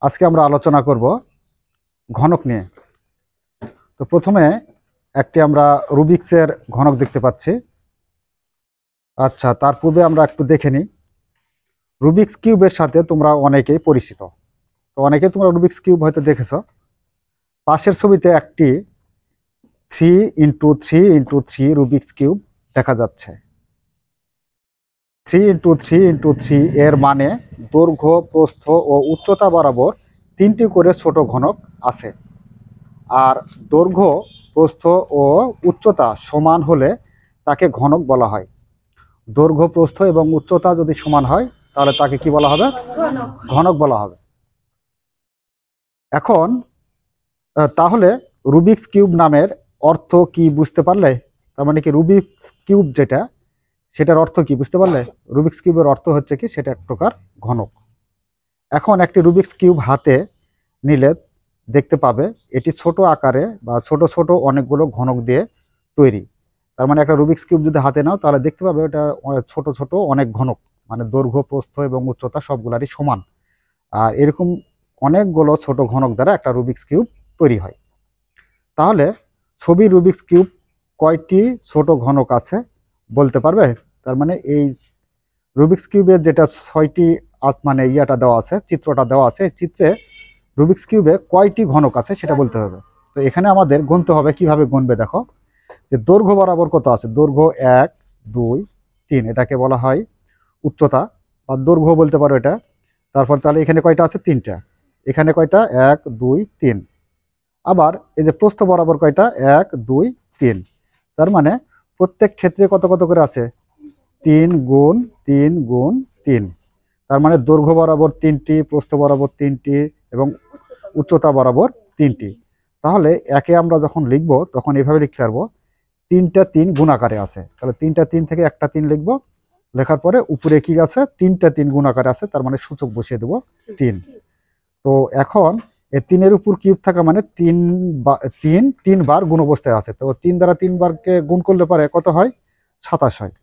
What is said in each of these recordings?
আজকে আমরা আলোচনা করব ঘনক নিয়ে। তো প্রথমে একটি আমরা রুবিক্সের ঘনক দেখতে পাচ্ছি। আচ্ছা, তার পূর্বে আমরা একটু দেখে নিই। রুবিক্স কিউবের সাথে তোমরা অনেকেই পরিচিত। তো অনেকেই তোমরা রুবিক্স কিউব হয়তো দেখেছো। পাশের ছবিতে একটি 3x3x3 রুবিক্স কিউব দেখা যাচ্ছে। 3x3x3 এর মানে দৈর্ঘ্য, প্রস্থ ও উচ্চতা বরাবর 3টি করে ছোট ঘনক আছে। আর দৈর্ঘ্য, প্রস্থ ও উচ্চতা সমান হলে তাকে ঘনক বলা হয়। দৈর্ঘ্য, প্রস্থ এবং উচ্চতা যদি সমান হয় তাহলে তাকে কি বলা হবে? ঘনক বলা হবে। এখন তাহলে রুবিক্স কিউব নামের অর্থ কি বুঝতে পারলে? তার মানে কি রুবিক্স কিউব যেটা, সেটার অর্থ কি বুঝতে পারলে? রুবিক্স কিউবের অর্থ হচ্ছে কি, সেটা এক প্রকার ঘনক। এখন একটি রুবিক্স কিউব হাতে নিলে দেখতে পাবে এটি ছোট আকারে বা ছোট ছোট অনেকগুলো ঘনক দিয়ে তৈরি। তার মানে একটা রুবিক্স কিউব যদি হাতে নাও তাহলে দেখতে পাবে এটা ছোট ছোট অনেক ঘনক, মানে দৈর্ঘ্য, প্রস্থ এবং উচ্চতা সবগুলারই সমান। আর এরকম অনেকগুলো ছোট ঘনক দ্বারা একটা রুবিক্স কিউব তৈরি হয়। তাহলে ছবি রুবিক্স কিউব কয়টি ছোট ঘনক আছে বলতে পারবে? তার মানে এই রুবিক্স কিউবের যেটা 6টি মানে ইয়াটা দেওয়া আছে, চিত্রটা দেওয়া আছে, চিত্রে রুবিক্স কিউবে কয়টি ঘনক আছে সেটা বলতে হবে। তো এখানে আমাদের গুনতে হবে। কিভাবে গুনবে দেখো, যে দৈর্ঘ্য বরাবর কত আছে, দৈর্ঘ্য 1 2 3, এটাকে বলা হয় উচ্চতা বা দৈর্ঘ্য বলতে পারো এটা। তারপর তাহলে এখানে কয়টা আছে? 3টা। এখানে কয়টা? 1 2 3। আবার এই যে প্রস্থ বরাবর কয়টা? 1 2 3। তার মানে প্রত্যেক ক্ষেত্রে কত কত করে আছে? 3 গুণ 3 গুণ 3। তার মানে দৈর্ঘ্য বরাবর 3টি, প্রস্থ বরাবর 3টি এবং উচ্চতা বরাবর 3টি। তাহলে একে আমরা যখন লিখব তখন এভাবে লিখতে পারবো, 3টা 3 গুণাকারে আছে। তাহলে 3টা 3 থেকে একটা 3 লিখবো। লেখার পরে উপরে কি আছে? 3টা 3 গুণাকারে আছে, তার মানে সূচক বসিয়ে দেবো 3। তো এখন এই 3-এর উপর কিউব থাকা মানে 3 বার গুণ অবস্থায় আছে। তো 3 দ্বারা 3 বারকে গুণ করলে পারে কত হয়? 27 হয়।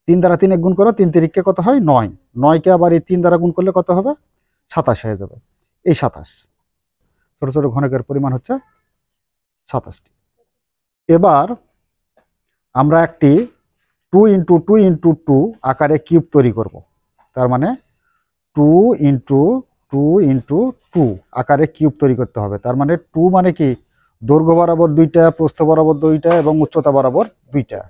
3 দ্বারা 3 গুণ করো, 3 তিরিককে কত হয়? 9। 9কে আবার এই 3 দ্বারা গুণ করলে কত হবে? 27 হয়ে যাবে। এই 27 ছোট ছোট ঘনকের পরিমাণ হচ্ছে 27টি। এবার আমরা একটি 2x2x2 আকারে কিউব তৈরি করব। তার মানে 2x2x2 আকারে কিউব তৈরি করতে হবে। তার মানে 2 মানে কি? দৈর্ঘ্য বরাবর 2টা, প্রস্থ বরাবর 2টা এবং উচ্চতা বরাবর 2টা।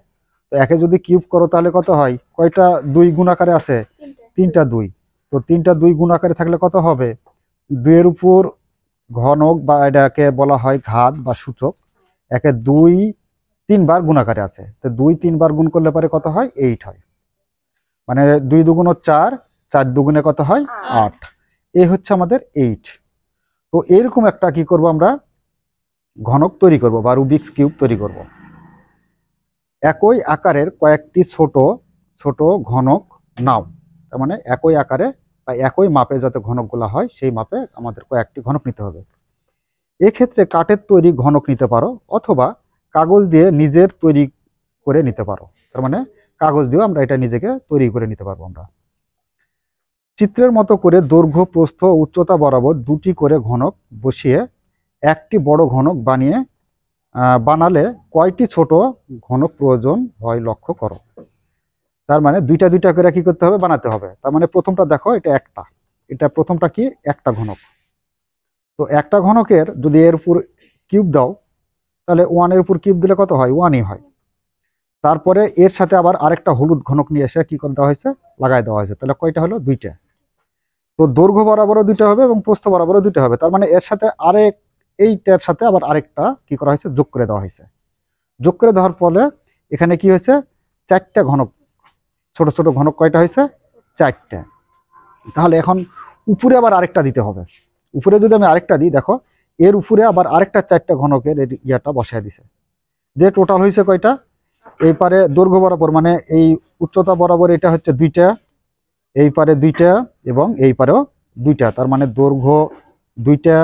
তো একে যদি কিউব করো তাহলে কত হয়? কয়টা 2 গুণ আকারে আছে? 3টা 2। তো 3টা 2 গুণ আকারে থাকলে কত হবে? 2 এর উপর ঘনক বা এটাকে বলা হয় ঘাত বা সূচক। একে 2 3 বার গুণ আকারে আছে। তো 2 3 বার গুণ করলে পরে কত হয়? 8 হয়। মানে 2 দুগুণ 4, 4 দুগুণে কত হয়? 8। এই হচ্ছে আমাদের 8। তো এরকম একটা কি করব আমরা? ঘনক তৈরি করব বা রুবিক্স কিউব তৈরি করব। একই আকারের কয়েকটি ছোট ছোট ঘনক নাও। তার মানে একই আকারে বা একই মাপে যাতে ঘনকগুলো হয় সেই মাপে আমাদের কয়েকটি ঘনক নিতে হবে। এক্ষেত্রে কাঠের তৈরি ঘনক নিতে পারো অথবা কাগজ দিয়ে নিজের তৈরি করে নিতে পারো। তার মানে কাগজ দিয়েও আমরা এটা নিজেকে তৈরি করে নিতে পারবো আমরা। চিত্রের মতো করে দৈর্ঘ্য, প্রস্থ ও উচ্চতা বরাবর 2টি করে ঘনক বসিয়ে একটি বড় ঘনক বানালে কয়টি ছোট ঘনক প্রয়োজন হয় লক্ষ্য করো। তার মানে 2টা 2টা করে কি করতে হবে? বানাতে হবে। তার মানে প্রথমটা দেখো, এটা একটা, এটা প্রথমটা কি? একটা ঘনক। তো একটা ঘনকের যদি এর উপর কিউব দাও তাহলে 1-এর উপর কিউব দিলে কত হয়? 1ই হয়। তারপরে এর সাথে আবার আরেকটা হলুদ ঘনক নিয়ে এসে কি করে দেওয়া হয়েছে? লাগাই দেওয়া হয়েছে। তাহলে কয়টা হলো? 2টা। তো দৈর্ঘ্য বরাবরও 2টা হবে এবং প্রস্থ বরাবরও 2টা হবে। তার মানে এর সাথে এইটার সাথে আবার আরেকটা কি করা হয়েছে? যোগ করে দেওয়া হয়েছে। যোগ করে দেওয়ার ফলে এখানে কি হয়েছে? 4টা ঘনক, ছোট ছোট ঘনক কয়টা হয়েছে? 4টা। তাহলে এখন উপরে আবার আরেকটা দিতে হবে। উপরে যদি আমি আরেকটা দিই, দেখো এর উপরে আবার আরেকটা 4টা ঘনকের ইয়াটা বসায় দিছে, যে টোটাল হয়েছে কয়টা? এই পারে দৈর্ঘ্য বরাবর মানে এই উচ্চতা বরাবর এটা হচ্ছে 2টা, এই পারে 2টা এবং এই পারেও 2টা। তার মানে দৈর্ঘ্য 2টা,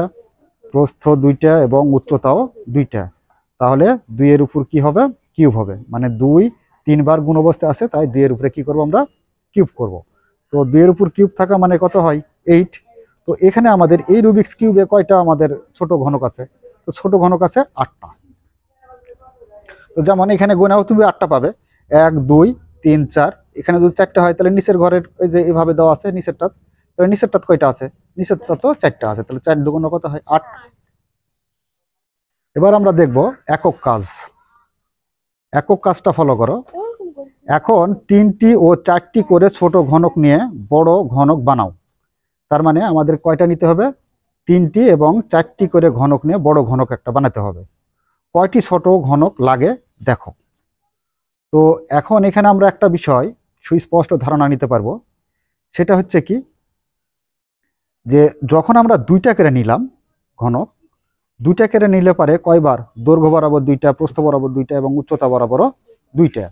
প্রস্থ 2টা এবং উচ্চতাও 2টা। তাহলে 2-এর উপর কি হবে? কিউব হবে। মানে 2 3 বার গুণ অবস্থায় আছে, তাই 2-এর উপরে কি করব? আমরা কিউব করব। তো 2-এর উপর কিউব থাকা মানে কত হয়? 8। তো এখানে আমাদের এই রুবিক্স কিউবে কয়টা আমাদের ছোট ঘনক আছে? তো ছোট ঘনক আছে 8টা। তো যেমন এখানে গোনাও তুমি 8টা পাবে, 1 2 3 4। এখানে যদি 4টা হয় তাহলে নিচের ঘরের এই যে এভাবে দেওয়া আছে নিচেরটা, তাহলে নিচেরটা কয়টা আছে? নিচেরটা তো 4টা আছে, তাহলে 4 দুগুণ কত হয়? 8। এবার আমরা দেখব একক কাজ। একক কাজটা ফলো করো। এখন 3টি ও 4টি করে ছোট ঘনক নিয়ে বড় ঘনক বানাও। তার মানে আমাদের কয়টা নিতে হবে? 3টি এবং 4টি করে ঘনক নিয়ে বড় ঘনক একটা বানাতে হবে। কয়টি ছোট ঘনক লাগে দেখো। তো এখন এখানে আমরা একটা বিষয় সুস্পষ্ট ধারণা নিতে পারবো, সেটা হচ্ছে কি, যে যখন আমরা 2টা করে নিলাম ঘনক, 2টা করে নিলে পারে কয়বার? দৈর্ঘ্য বরাবর 2টা, প্রস্থ বরাবর 2টা এবং উচ্চতা বরাবরও 2টা।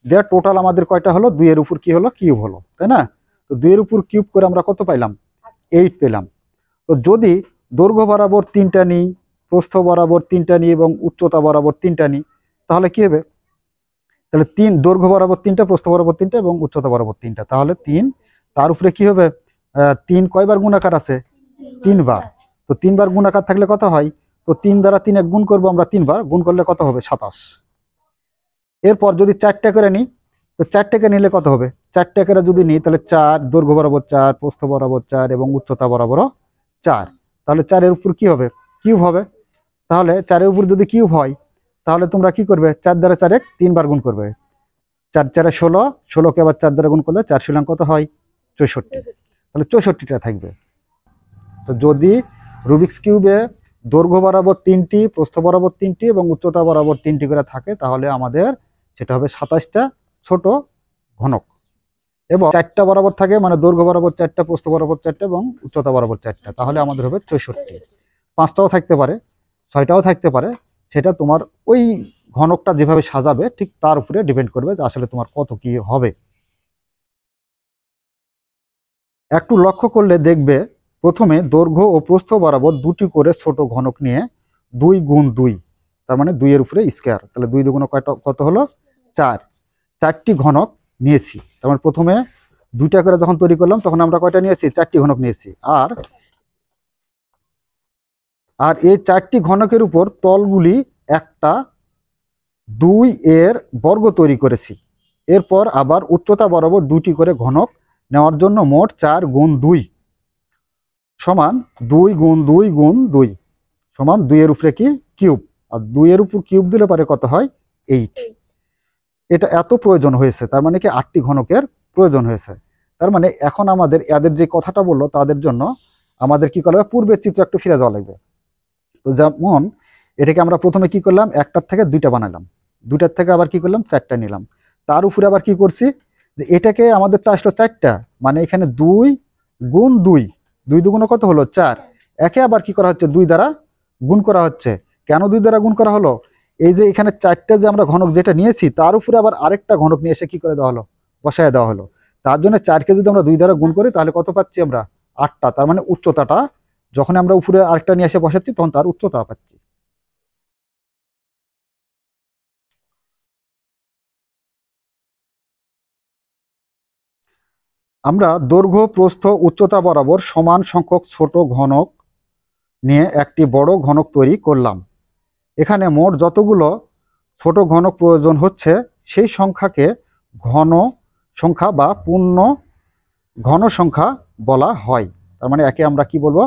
দেয়ার টোটাল আমাদের কয়টা হলো? 2 এর উপর কি হলো? কিউব হলো, তাই না? তো 2 এর উপর কিউব করে আমরা কত পাইলাম? 8 পেলাম। তো যদি দৈর্ঘ্য বরাবর 3টা নিই, প্রস্থ বরাবর 3টা নিই এবং উচ্চতা বরাবর 3টা নিই, তাহলে কি হবে? তাহলে 3 দৈর্ঘ্য বরাবর 3টা, প্রস্থ বরাবর 3টা এবং উচ্চতা বরাবর 3টা, তাহলে 3। তার উপরে কি হবে? 3 কয়বার গুণাকার আছে? 3 বার। তো 3 বার গুণাকার থাকলে কত হয়? তো 3 দ্বারা 3 গুণ করবো আমরা 3 বার, গুণ করলে কত হবে? 27। এরপর যদি 4টা করে নিই, তো 4টাকে নিলে কত হবে? 4টা করে যদি নিই তাহলে 4, দৈর্ঘ্য বরাবর 4, প্রস্থ বরাবর 4 এবং উচ্চতা বরাবরও 4, তাহলে 4 এর উপর কি হবে? কিউব হবে। তাহলে 4 এর উপর যদি কিউব হয় তাহলে তোমরা কি করবে? 4 দ্বারা 4 3 বার গুণ করবে। 4 4 16, 16কে আবার 4 দ্বারা গুণ করলে 4 16 কত হয়? 64। তাহলে 64টা থাকবে। তো যদি রুবিক্স কিউবে দৈর্ঘ্য বরাবর 3টি, প্রস্থ বরাবর 3টি এবং উচ্চতা বরাবর 3টি করে থাকে, তাহলে আমাদের সেটা হবে 27টা ছোট ঘনক। এবং 4টা বরাবর থাকে, মানে দৈর্ঘ্য বরাবর 4টা, প্রস্থ বরাবর 4টা এবং উচ্চতা বরাবর 4টা, তাহলে আমাদের হবে 64। 5টাও থাকতে পারে, 6টাও থাকতে পারে, সেটা তোমার ওই ঘনকটা যেভাবে সাজাবে ঠিক তার উপরে ডিপেন্ড করবে যে আসলে তোমার কত কি হবে। একটু লক্ষ্য করলে দেখবে প্রথমে দৈর্ঘ্য ও প্রস্থ বরাবর 2টি করে ছোট ঘনক নিয়ে 2 গুণ 2, তার মানে 2 এর উপরে স্কয়ার, তাহলে 2 দুগুণ কত হলো? 4। 4টি ঘনক নিয়েছি, তার মানে প্রথমে 2টা করে যখন তৈরি করলাম তখন আমরা কয়টা নিয়েছি? 4টি ঘনক নিয়েছি। আর এই 4টি ঘনকের উপর তলগুলি একটা 2 এর বর্গ তৈরি করেছি। এরপর আবার উচ্চতা বরাবর 2টি করে ঘনক নেওয়ার জন্য মোট 4 গুণ 2 সমান 2 গুণ 2 গুণ 2 সমান 2 এর উপরে কি? কিউব। আর 2 এর উপর কিউব দিলে পারে কত হয়? 8। এটা এত প্রয়োজন হয়েছে, তার মানে কি 8টি ঘনকের প্রয়োজন হয়েছে। তার মানে এখন আমাদের এদের যে কথাটা বললো তাদের জন্য আমাদের কি করবে? পূর্বের চিত্র একটু ফিরে যাওয়া লাগবে। তো যেমন এটাকে আমরা প্রথমে কি করলাম? 1টার থেকে 2টা বানালাম, 2টার থেকে আবার কি করলাম? 4টা নিলাম। তার উপরে আবার কি করছি? যে এটাকে আমাদের তো আসলো 4টা, মানে এখানে 2 গুণ 2, 2 দুগুণ কত হলো? 4। একে আবার কি করা হচ্ছে? 2 দ্বারা গুণ করা হচ্ছে। কেন 2 দ্বারা গুণ করা হলো? এই যে এখানে 4টা যে আমরা ঘনক যেটা নিয়েছি তার উপরে আবার আরেকটা ঘনক নিয়ে এসে কি করে দেওয়া হলো? বসায় দেওয়া হলো। তার জন্য 4কে যদি আমরা 2 দ্বারা গুণ করি তাহলে কত পাচ্ছি আমরা? 8টা। তার মানে উচ্চতাটা যখন আমরা উপরে আরেকটা নিয়ে এসে বসাচ্ছি তখন তার উচ্চতা পাচ্ছি। আমরা দৈর্ঘ্য, প্রস্থ, উচ্চতা বরাবর সমান সংখ্যক ছোট ঘনক নিয়ে একটি বড় ঘনক তৈরি করলাম। এখানে মোট যতগুলো ছোট ঘনক প্রয়োজন হচ্ছে সেই সংখ্যাকে ঘন সংখ্যা বা পূর্ণ ঘন সংখ্যা বলা হয়। তার মানে একে আমরা কি বলবো?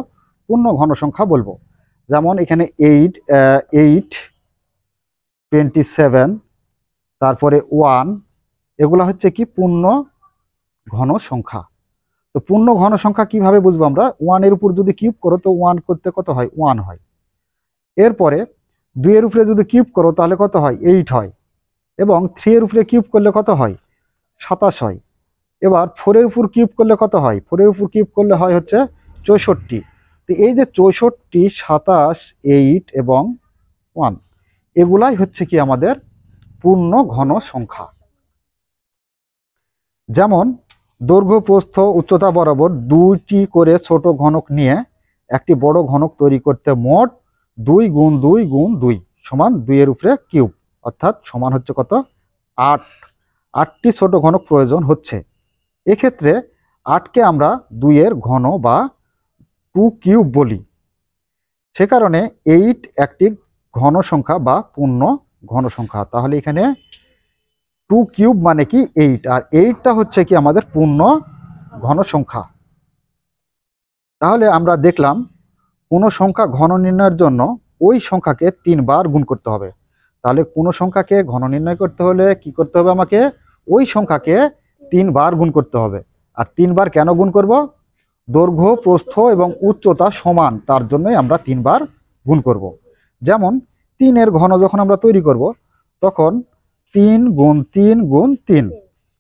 পূর্ণ ঘন সংখ্যা বলবো। যেমন এখানে 8, 27, তারপরে 1, এগুলা হচ্ছে কি? পূর্ণ ঘন সংখ্যা। তো পূর্ণ ঘন সংখ্যা কিভাবে বুঝবো আমরা? 1 এর উপর যদি কিউব করো তো 1 করতে কত হয়? 1 হয়। এরপরে 2 এর উপরে যদি কিউব করো তাহলে কত হয়? 8 হয়। এবং 3 এর উপরে কিউব করলে কত হয়? 27 হয়। এবার 4 এর উপর কিউব করলে কত হয়? 4 এর উপর কিউব করলে হয় হচ্ছে 64। তো এই যে 64, 27, 8 এবং 1, এগুলাই হচ্ছে কি আমাদের পূর্ণ ঘন সংখ্যা। যেমন দৈর্ঘ্য, প্রস্থ, উচ্চতা বরাবর 2টি করে ছোট ঘনক নিয়ে একটি বড় ঘনক তৈরি করতে মোট 2 গুণ 2 গুণ 2 সমান 2 এর উপরে কিউব, অর্থাৎ সমান হচ্ছে কত? 8। 8টি ছোট ঘনক প্রয়োজন হচ্ছে। এক্ষেত্রে 8কে আমরা 2 এর ঘন বা টু কিউব বলি। সে কারণে 8 একটি ঘন সংখ্যা বা পূর্ণ ঘন সংখ্যা। তাহলে এখানে টু কিউব মানে কি 8, আর 8টা হচ্ছে কি আমাদের পূর্ণ ঘন সংখ্যা। তাহলে আমরা দেখলাম কোনো সংখ্যা ঘন নির্ণয়ের জন্য ওই সংখ্যাকে 3 বার গুণ করতে হবে। তাহলে কোনো সংখ্যাকে ঘন নির্ণয় করতে হলে কি করতে হবে, আমাকে ওই সংখ্যাকে 3 বার গুণ করতে হবে। আর 3 বার কেন গুণ করব? দৈর্ঘ্য, প্রস্থ এবং উচ্চতা সমান, তার জন্যই আমরা 3 বার গুণ করব। যেমন 3 এর ঘন যখন আমরা তৈরি করব তখন 3 গুণ 3 গুণ 3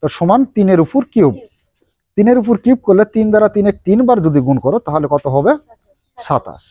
তো সমান 3 এর উপর কিউব। 3 এর উপর কিউব করলে 3 দ্বারা 3 বার যদি গুণ করো তাহলে কত হবে? 27।